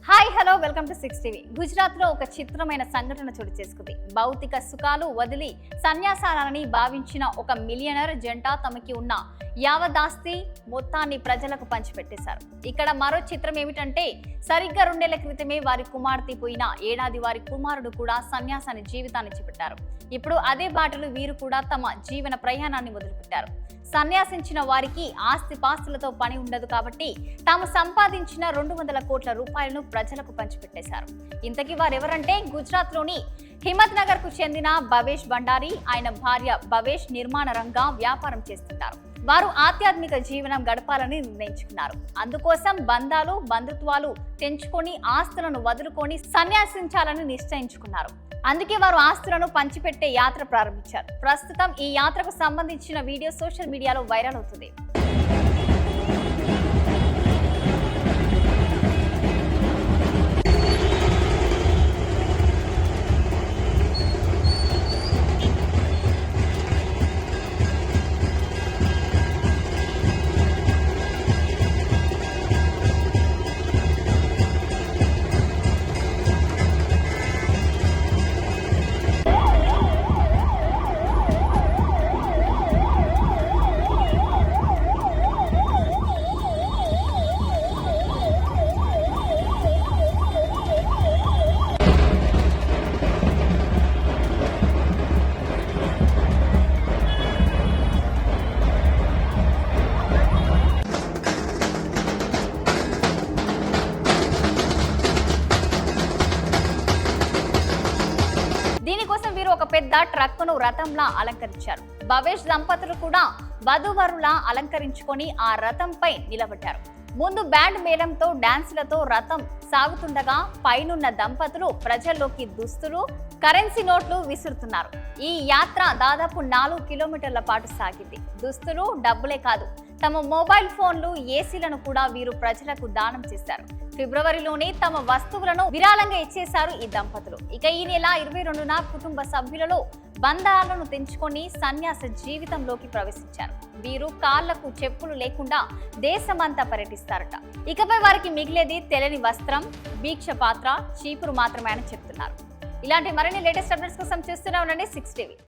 Hi hello welcome to 6 TV. Gujarat లో ఒక చిత్రమైన సంఘటన చోటు చేసుకుంది. భౌతిక సుఖాలు వదిలి సన్యాసాలని భావించిన ఒక మిలియనర్ జంట తమకి ఉన్న యావదాస్తి మొత్తాన్ని ప్రజలకు పంచిపెట్టేశారు. ఇక్కడ మరో చిత్రం ఏమిటంటే సరిగ్గా 2 నెలల క్రితమే వారి కుమార్తె పోయిన ఏడాది వారి కుమారుడు కూడా సన్యాసాన్ని జీవితాన్ని చేపట్టారు. ఇప్పుడు అదే బాటలు వీరు కూడా తమ జీవన ప్రయాణాన్ని మొదలుపెట్టారు. సన్యాసించిన వారికి ఆస్తి పాస్తులతో పని ఉండదు కాబట్టి తాము సంపాదించిన 200 కోట్ల రూపాయలను ప్రజలకు పంచిపెట్టేశారు. ఇంతకీ వారెవరంటే గుజరాత్ లోని హిమత్ నగర్ కు చెందిన భవేష్ భండారి, ఆయన భార్య భవేష్ నిర్మాణ రంగ వ్యాపారం చేస్తుంటారు. వారు ఆధ్యాత్మిక జీవనం గడపాలని నిర్ణయించుకున్నారు. అందుకోసం బంధాలు బంధుత్వాలు తెంచుకొని ఆస్తులను వదులుకొని సన్యాసించాలని నిశ్చయించుకున్నారు. అందుకే వారు ఆస్తులను పంచిపెట్టే యాత్ర ప్రారంభించారు. ప్రస్తుతం ఈ యాత్రకు సంబంధించిన వీడియో సోషల్ మీడియాలో వైరల్ అవుతుంది. దీనికోసం వీరు ఒక పెద్ద ట్రక్కును రథంలా అలంకరించారు. భవేష్ దంపతులు కూడా వధువరులా అలంకరించుకొని ఆ రథంపై నిలబడ్డారు. ముందు బ్యాండ్ మేళంతో డాన్సులతో రథం సాగుతుండగా పైనున్న దంపతులు ప్రజల్లోకి దుస్తులు కరెన్సీ నోట్లు విసురుతున్నారు. ఈ యాత్ర దాదాపు 4 కిలోమీటర్ల పాటు సాగింది. దుస్తులు డబ్బులే కాదు, తమ మొబైల్ ఫోన్లు ఏసీలను కూడా వీరు ప్రజలకు దానం చేశారు. ఫిబ్రవరిలోనే తమ వస్తువులను విరాళంగా ఇచ్చేశారు ఈ దంపతులు. ఇక ఈ నెల 22న కుటుంబ సభ్యులలో బంధాలను తెంచుకొని సన్యాస జీవితంలోకి ప్రవేశించారు. వీరు కాళ్లకు చెప్పులు లేకుండా దేశమంతా పర్యటిస్తారట. ఇకపై వారికి మిగిలేది తెలని వస్త్రం, భిక్ష పాత్ర, చీపురు మాత్రమే అని చెప్తున్నారు. ఇలాంటి మరిన్ని లేటెస్ట్ అప్డేట్స్ కోసం చూస్తూనే ఉండండి 6 టీవీ.